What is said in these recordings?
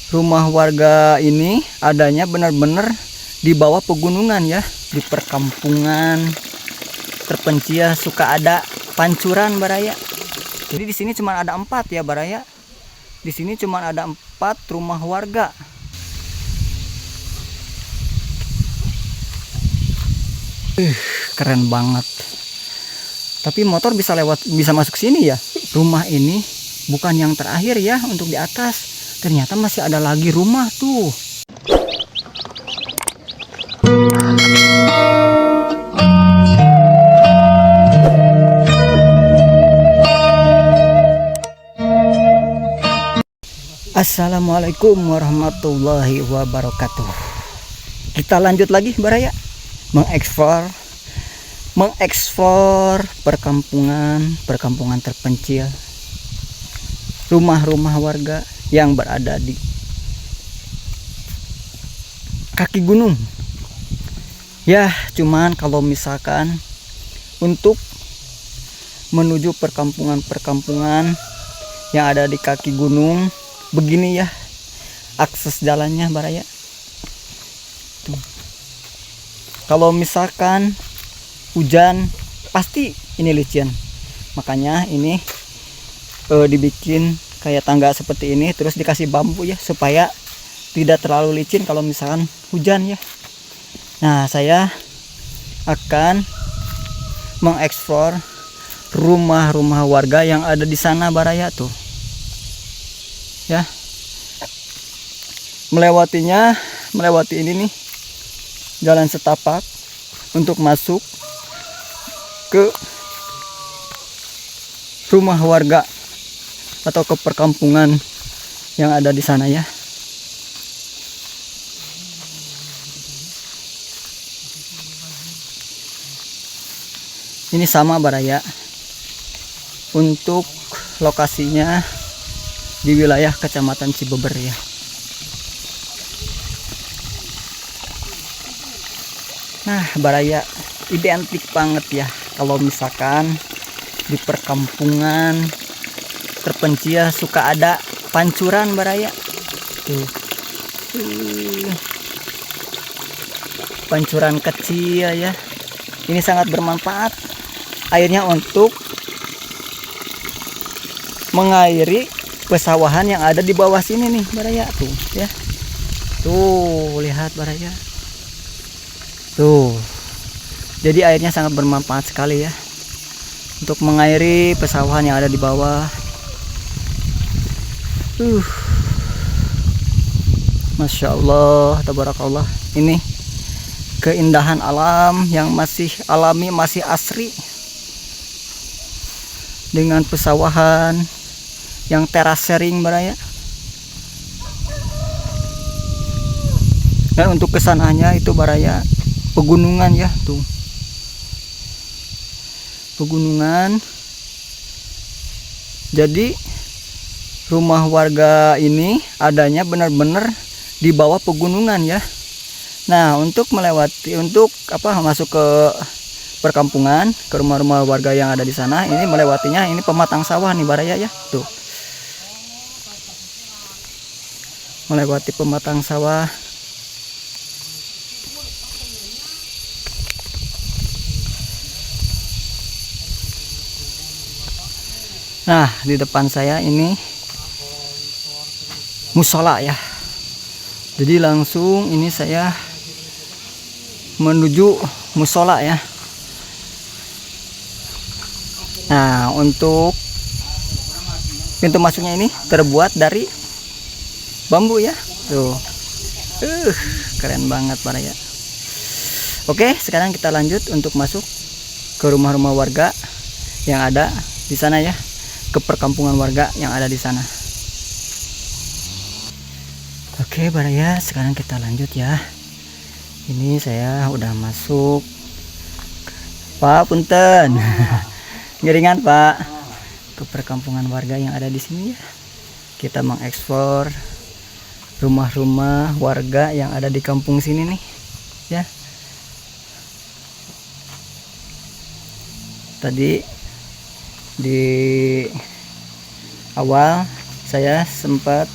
rumah warga ini adanya benar-benar di bawah pegunungan ya, di perkampungan terpencil suka ada pancuran baraya. Jadi di sini cuma ada 4 ya baraya. Di sini cuma ada 4 rumah warga. Keren banget. Tapi motor bisa lewat, bisa masuk sini ya. Rumah ini bukan yang terakhir ya untuk di atas. Ternyata masih ada lagi rumah tuh. Assalamualaikum warahmatullahi wabarakatuh. Kita lanjut lagi baraya mengeksplor perkampungan terpencil, rumah-rumah warga yang berada di kaki gunung ya. Cuman kalau misalkan untuk menuju perkampungan yang ada di kaki gunung begini ya akses jalannya baraya tuh. Kalau misalkan hujan pasti ini licin, makanya ini dibikin kayak tangga seperti ini, terus dikasih bambu ya supaya tidak terlalu licin kalau misalkan hujan ya. Nah, saya akan mengeksplor rumah-rumah warga yang ada di sana baraya tuh ya. Melewati ini nih jalan setapak untuk masuk ke rumah warga atau ke perkampungan yang ada di sana ya. Ini sama baraya untuk lokasinya di wilayah Kecamatan Cibeber ya. Nah baraya identik banget ya kalau misalkan di perkampungan terpencil suka ada pancuran baraya tuh. Pancuran kecil ya, ini sangat bermanfaat airnya untuk mengairi pesawahan yang ada di bawah sini nih baraya tuh ya. Tuh lihat baraya tuh, jadi airnya sangat bermanfaat sekali ya untuk mengairi pesawahan yang ada di bawah. Masya Allah, tabarakallah. Ini keindahan alam yang masih alami, masih asri, dengan pesawahan yang terasering baraya. Dan untuk kesananya itu baraya pegunungan ya tuh, pegunungan. Jadi rumah warga ini adanya benar-benar di bawah pegunungan ya. Nah, untuk masuk ke perkampungan, ke rumah-rumah warga yang ada di sana, ini melewatinya ini pematang sawah nih baraya ya tuh. Melewati pematang sawah. Nah, di depan saya ini musola ya. Jadi langsung ini saya menuju musola ya. Nah, untuk pintu masuknya ini terbuat dari bambu ya. Tuh. Keren banget baraya. Oke, sekarang kita lanjut untuk masuk ke rumah-rumah warga yang ada di sana ya, ke perkampungan warga yang ada di sana. Oke baraya, sekarang kita lanjut ya. Ini saya udah masuk. Pak, punten. Ngiringan Pak, ke perkampungan warga yang ada di sini ya. Kita mengeksplor rumah-rumah warga yang ada di kampung sini nih ya. Tadi di awal saya sempat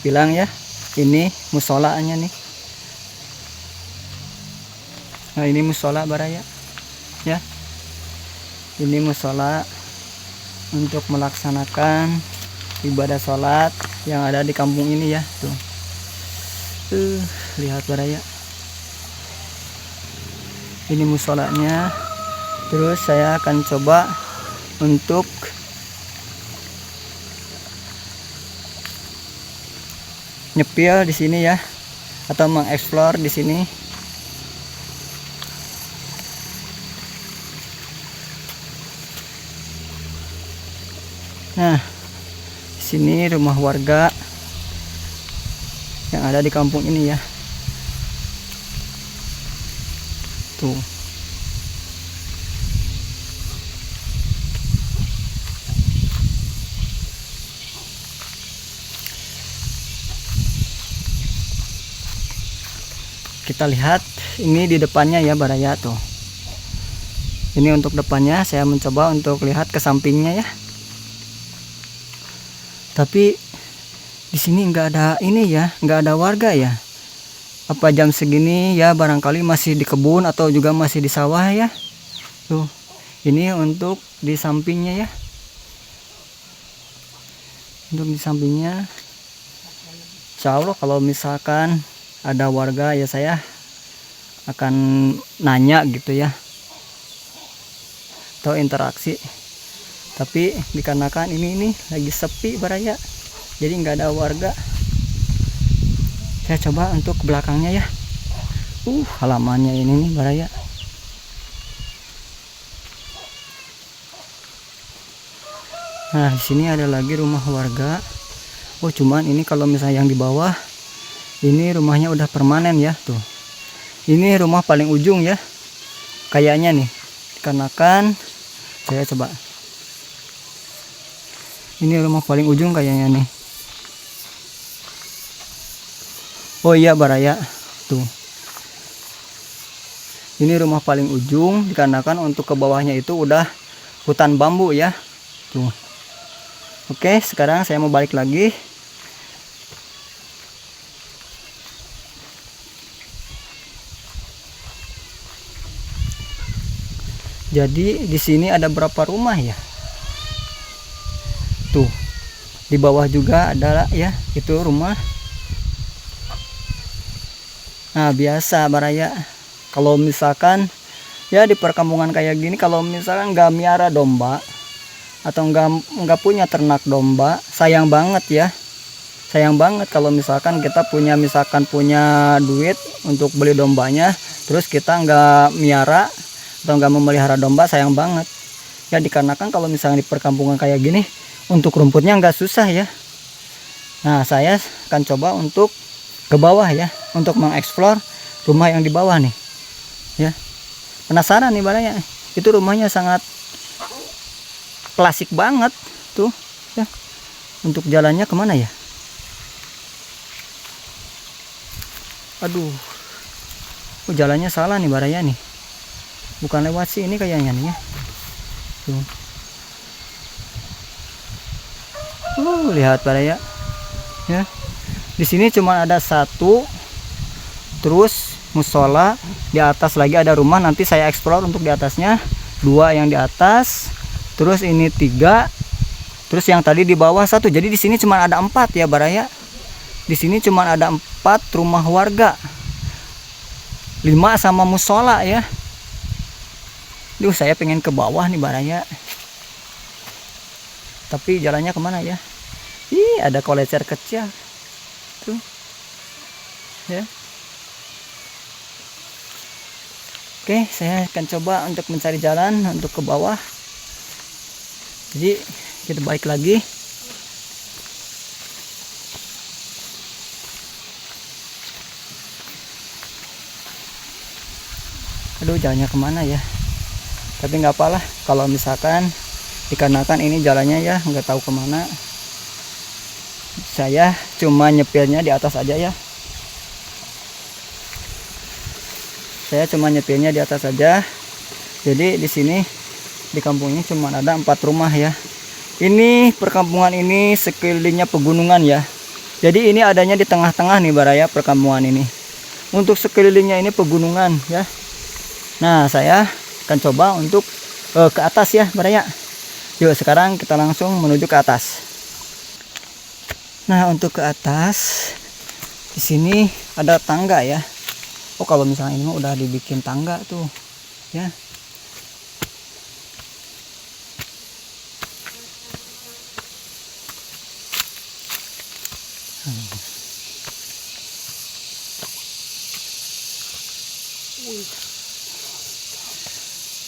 bilang ya, ini musolanya nih. Nah ini musola Baraya ya, ini musola untuk melaksanakan ibadah sholat yang ada di kampung ini ya. Tuh lihat Baraya, ini musolanya. Terus saya akan coba untuk nyepil di sini ya, atau mengeksplor di sini. Nah, di sini rumah warga yang ada di kampung ini ya. Tuh. Kita lihat ini di depannya ya Baraya tuh. Ini untuk depannya, saya mencoba untuk lihat ke sampingnya ya. Tapi di sini nggak ada ini ya, nggak ada warga ya. Apa jam segini ya, barangkali masih di kebun atau juga masih di sawah ya. Tuh, ini untuk di sampingnya ya. Untuk di sampingnya, insya Allah kalau misalkan ada warga ya saya akan nanya gitu ya, atau interaksi. Tapi dikarenakan ini lagi sepi Baraya, jadi nggak ada warga. Saya coba untuk ke belakangnya ya. Halamannya ini nih Baraya. Nah di sini ada lagi rumah warga. Cuman ini kalau misalnya yang di bawah ini rumahnya udah permanen ya tuh. Ini rumah paling ujung ya, kayaknya nih. Dikarenakan saya coba. Ini rumah paling ujung kayaknya nih. Oh iya Baraya tuh. Ini rumah paling ujung, dikarenakan untuk ke bawahnya itu udah hutan bambu ya. Tuh. Oke, sekarang saya mau balik lagi. Jadi di sini ada berapa rumah ya? Tuh. Di bawah juga ada ya, itu rumah. Nah, biasa Baraya. Kalau misalkan ya di perkampungan kayak gini, kalau misalkan nggak miara domba atau nggak punya ternak domba, sayang banget ya. Sayang banget kalau misalkan kita punya duit untuk beli dombanya, terus kita nggak miara atau nggak memelihara domba, sayang banget ya. Dikarenakan kalau misalnya di perkampungan kayak gini, untuk rumputnya nggak susah ya. Nah saya akan coba untuk ke bawah ya, untuk mengeksplor rumah yang di bawah nih ya. Penasaran nih Baraya, itu rumahnya sangat klasik banget tuh ya. Untuk jalannya kemana ya? Aduh, jalannya salah nih Baraya nih, bukan lewat sini kayaknya nih ya. Tuh. Lihat Baraya ya. Di sini cuma ada satu, terus musola, di atas lagi ada rumah. Nanti saya eksplor untuk di atasnya, 2 yang di atas, terus ini 3, terus yang tadi di bawah 1. Jadi di sini cuma ada 4 ya Baraya. Di sini cuma ada 4 rumah warga, 5 sama musola ya. Saya pengen ke bawah nih Baraya, tapi jalannya kemana ya? Ada kolecer kecil tuh ya. Oke, saya akan coba untuk mencari jalan untuk ke bawah. Jadi kita balik lagi. Aduh, jalannya kemana ya? Tapi nggak apalah, kalau misalkan dikarenakan ini jalannya ya nggak tahu kemana, saya cuma nyepilnya di atas aja ya. Saya cuma nyepilnya di atas saja. Jadi di sini di kampung ini cuma ada 4 rumah ya. Ini perkampungan ini sekelilingnya pegunungan ya. Jadi ini adanya di tengah-tengah nih Baraya perkampungan ini. Untuk sekelilingnya ini pegunungan ya. Nah, saya akan coba untuk ke atas ya Baraya. Yuk sekarang kita langsung menuju ke atas. Nah, untuk ke atas di sini ada tangga ya. Oh, kalau misalnya ini mah udah dibikin tangga tuh ya.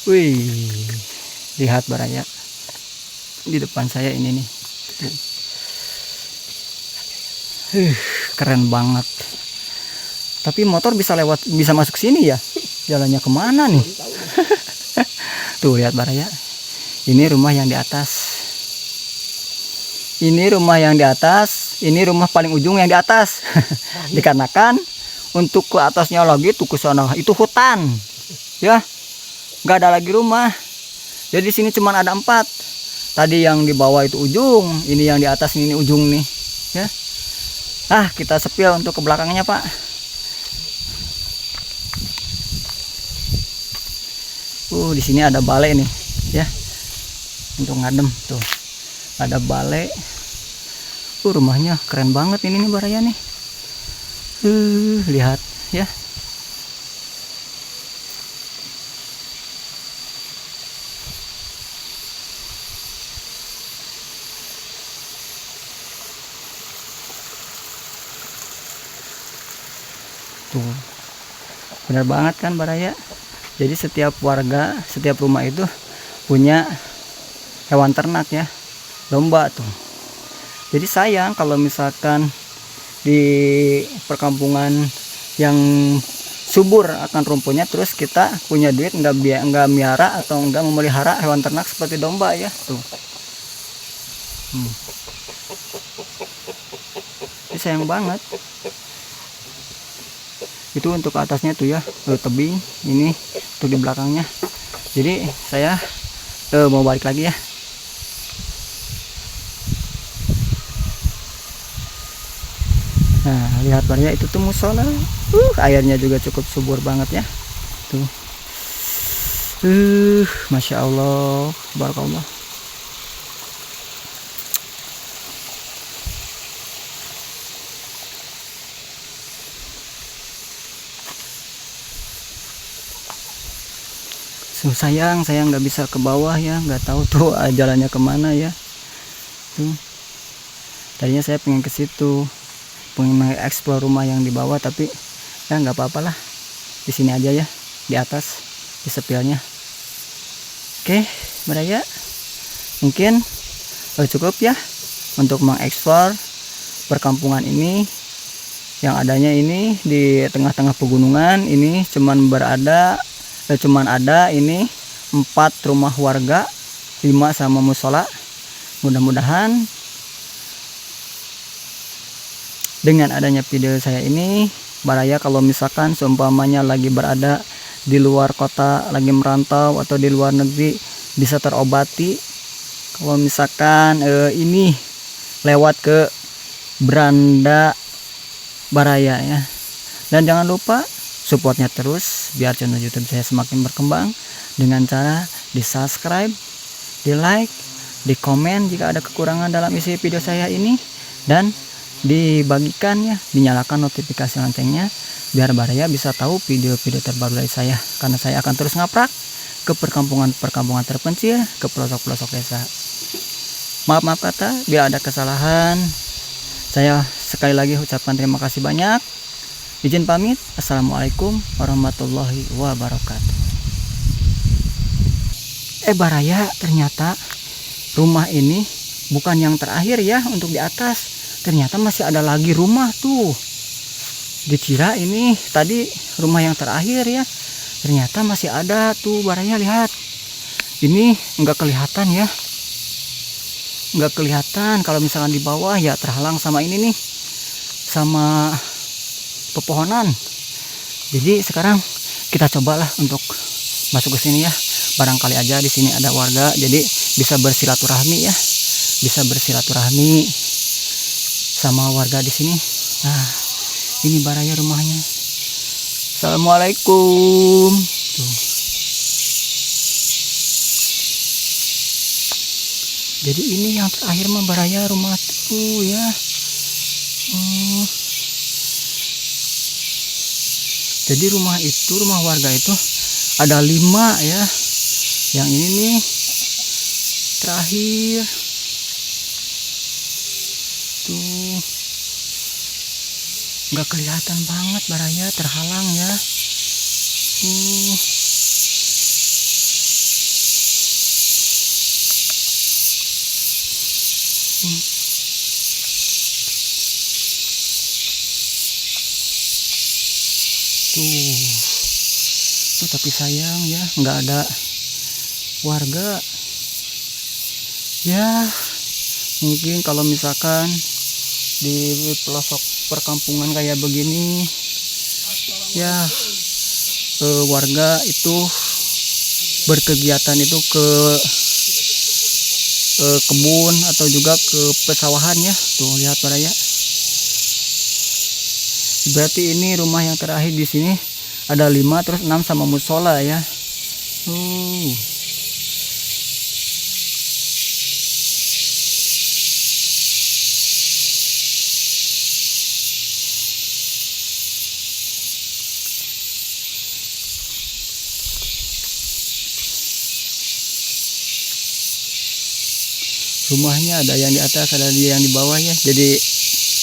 Wih, lihat Baraya di depan saya ini nih. Keren banget. Tapi motor bisa lewat, bisa masuk sini ya. Jalannya kemana nih? Tuh lihat Baraya. Ini rumah yang di atas. Ini rumah yang di atas. Ini rumah paling ujung yang di atas. Dikarenakan untuk ke atasnya lagi tuh ke sana itu hutan. Ya. Nggak ada lagi rumah. Jadi di sini cuma ada 4. Tadi yang di bawah itu ujung, ini yang di atas ini ujung nih, ya. Kita sepil untuk ke belakangnya, Pak. Di sini ada balai nih, ya. Untuk ngadem tuh. Ada balai. Rumahnya keren banget ini nih Baraya nih. Lihat, ya. Tuh, bener banget kan Baraya. Jadi setiap warga, setiap rumah itu punya hewan ternak ya, domba tuh. Jadi sayang kalau misalkan di perkampungan yang subur akan rumputnya, terus kita punya duit nggak miara atau nggak memelihara hewan ternak seperti domba ya tuh. Ini sayang banget. Itu untuk atasnya tuh ya, tebing ini untuk di belakangnya. Jadi saya mau balik lagi ya. Nah, lihat Baraya itu tuh musola. Airnya juga cukup subur banget ya. Tuh. Masya Allah, barakallah. Sayang saya nggak bisa ke bawah ya, nggak tahu tuh jalannya kemana ya. Tuh, tadinya saya pengen ke situ, pengen mengeksplor rumah yang di bawah, tapi ya nggak apa-apa lah, di sini aja ya, di atas, di sepilnya. Oke Baraya, mungkin cukup ya untuk mengeksplor perkampungan ini yang adanya ini di tengah-tengah pegunungan. Ini cuman ada ini 4 rumah warga, 5 sama musola. Mudah-mudahan dengan adanya video saya ini Baraya, kalau misalkan seumpamanya lagi berada di luar kota, lagi merantau atau di luar negeri, bisa terobati. Kalau misalkan ini lewat ke beranda Baraya ya. Dan jangan lupa supportnya terus biar channel YouTube saya semakin berkembang dengan cara di subscribe, di like, di komen jika ada kekurangan dalam isi video saya ini, dan dibagikan ya, dinyalakan notifikasi loncengnya biar Baraya bisa tahu video-video terbaru dari saya, karena saya akan terus ngaprak ke perkampungan-perkampungan terpencil, ke pelosok-pelosok desa. Maaf kata bila ada kesalahan. Saya sekali lagi ucapkan terima kasih banyak. Izin pamit. Assalamualaikum warahmatullahi wabarakatuh. Baraya, ternyata rumah ini bukan yang terakhir ya untuk di atas. Ternyata masih ada lagi rumah tuh. Dikira ini tadi rumah yang terakhir ya. Ternyata masih ada tuh Baraya, lihat. Ini enggak kelihatan ya. Enggak kelihatan kalau misalkan di bawah ya, terhalang sama ini nih. Sama pepohonan. Jadi sekarang kita cobalah untuk masuk ke sini ya. Barangkali aja di sini ada warga, jadi bisa bersilaturahmi ya. Bisa bersilaturahmi sama warga di sini. Nah, ini Baraya rumahnya. Assalamualaikum. Tuh. Jadi ini yang terakhir mah Baraya rumah tuh ya. Jadi rumah warga itu ada 5 ya. Yang ini nih terakhir. Tuh. Nggak kelihatan banget Baraya, terhalang ya. Tuh, tapi sayang ya nggak ada warga ya. Mungkin kalau misalkan di pelosok perkampungan kayak begini ya, warga itu berkegiatan itu ke kebun atau juga ke pesawahan ya. Tuh lihat Baraya. Berarti ini rumah yang terakhir di sini ada 5, terus 6 sama musola ya. Rumahnya ada yang di atas, ada yang di bawah ya. Jadi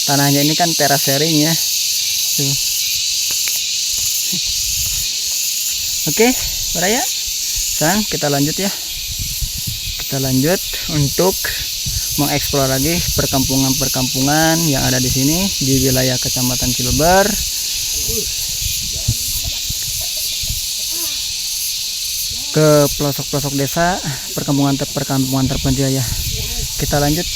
tanahnya ini kan teras sharing ya. Tuh. Oke, Baraya, sekarang kita lanjut ya. Kita lanjut untuk mengeksplor lagi perkampungan-perkampungan yang ada di sini di wilayah Kecamatan Cilebar. Ke pelosok-pelosok desa, perkampungan terpencil ya. Kita lanjut.